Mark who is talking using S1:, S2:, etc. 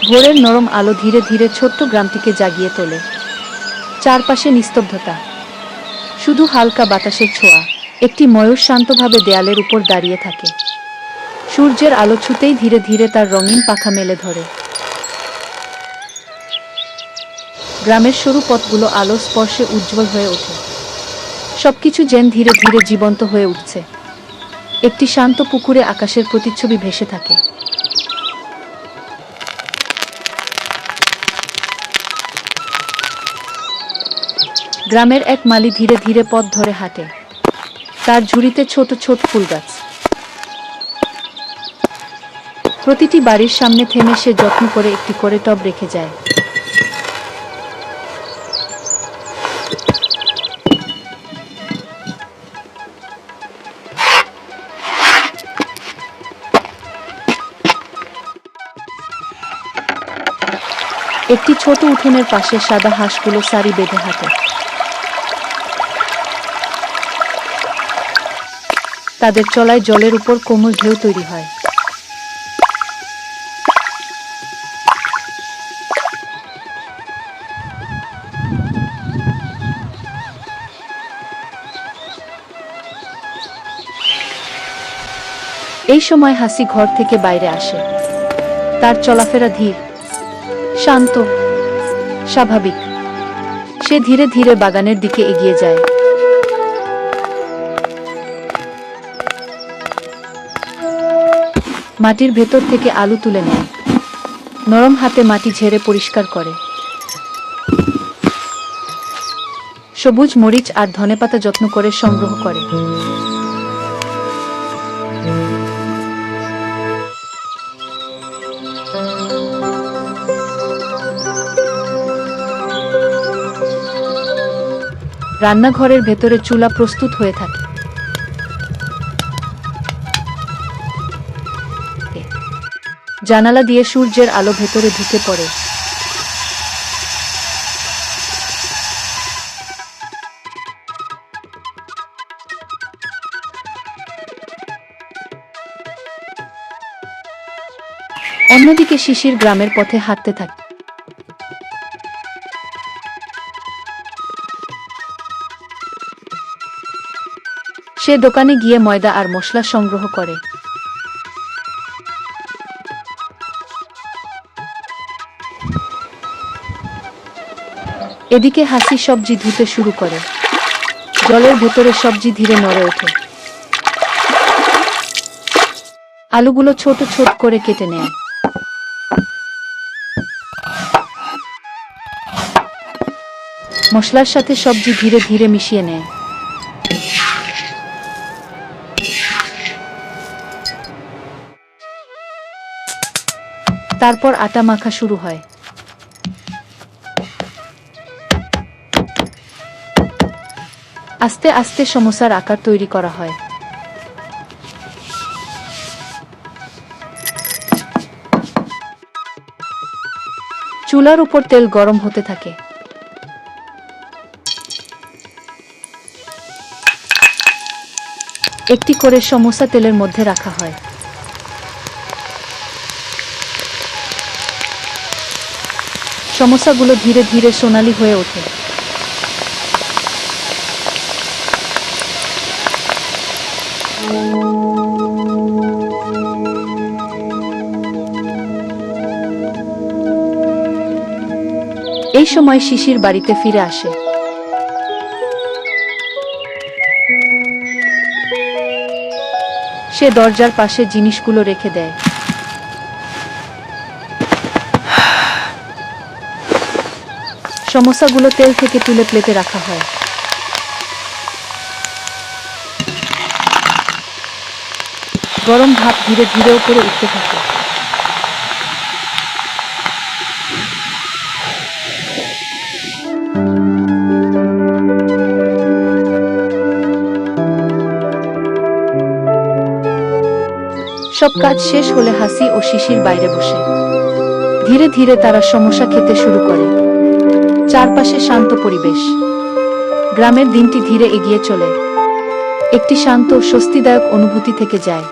S1: ভোরের নরম আলো ধীরে ধীরে ছোট্ট গ্রামটিকে জাগিয়ে তোলে। চারপাশে নিস্তব্ধতা, শুধু হালকা বাতাসের ছোঁয়া। একটি ময়ূর শান্তভাবে দেয়ালের উপর দাঁড়িয়ে থাকে। সূর্যের আলো ছুতেই ধীরে ধীরে তার রঙিন পাখা মেলে ধরে। গ্রামের সরু পথগুলো আলোর স্পর্শে উজ্জ্বল হয়ে ওঠে। সবকিছু যেন ধীরে ধীরে জীবন্ত হয়ে উঠছে। একটি শান্ত পুকুরে আকাশের প্রতিচ্ছবি ভেসে থাকে। গ্রামের এক মালি ধীরে ধীরে পথ ধরে হাঁটে। তার ঝুড়িতে ছোট ছোট ফুল গাছ। প্রতিটি বাড়ির সামনে থেমে সে যত্ন করে একটি করে টব রেখে যায়। একটি ছোট উঠোনের পাশে সাদা হাঁসগুলো সারি বেঁধে হাঁটে। তাদের চলায় জলের উপর কোমল ঢেউ তৈরি হয়। এই সময় হাসি ঘর থেকে বাইরে আসে। তার চলাফেরা ধীর, শান্ত, স্বাভাবিক। সে ধীরে ধীরে বাগানের দিকে এগিয়ে যায়। মাটির ভেতর থেকে আলু তুলে নেয়। নরম হাতে মাটি ঝেড়ে পরিষ্কার করে। সবুজ মরিচ আর ধনেপাতা যত্ন করে সংগ্রহ করে। রান্নাঘরের ভেতরে চুলা প্রস্তুত হয়ে থাকে। জানালা দিয়ে সূর্যের আলো ভেতরে ঢুকে পড়ে। অন্যদিকে শিশির গ্রামের পথে হাঁটতে থাকে। সে দোকানে গিয়ে ময়দা আর মশলা সংগ্রহ করে। এদিকে হাসি সবজি ধুতে শুরু করে। জলের ভেতরে সবজি ধীরে নড়ে ওঠে। আলুগুলো ছোট ছোট করে কেটে নেয়। মশলার সাথে সবজি ধীরে ধীরে মিশিয়ে নেয়। তারপর আটা মাখা শুরু হয়। আস্তে আস্তে সমোসার আকার তৈরি করা হয়। চুলার উপর তেল গরম হতে থাকে। একটি করে সমোসা তেলের মধ্যে রাখা হয়। সমোসাগুলো ধীরে ধীরে সোনালী হয়ে ওঠে। এই সময় শিশির বাড়িতে ফিরে আসে। সে দরজার পাশে জিনিসগুলো রেখে দেয়। সমোসাগুলো তেল থেকে তুলে প্লেটে রাখা হয়। গরম ভাপ ধীরে ধীরে উপরে উঠতে থাকে। সব কাজ শেষ হলে হাসি ও শিশির বাইরে বসে। ধীরে ধীরে তারা সমোসা খেতে শুরু করে। চারপাশে শান্ত পরিবেশ। গ্রামের দিনটি ধীরে এগিয়ে চলে, একটি শান্ত স্বস্তিদায়ক অনুভূতি থেকে যায়।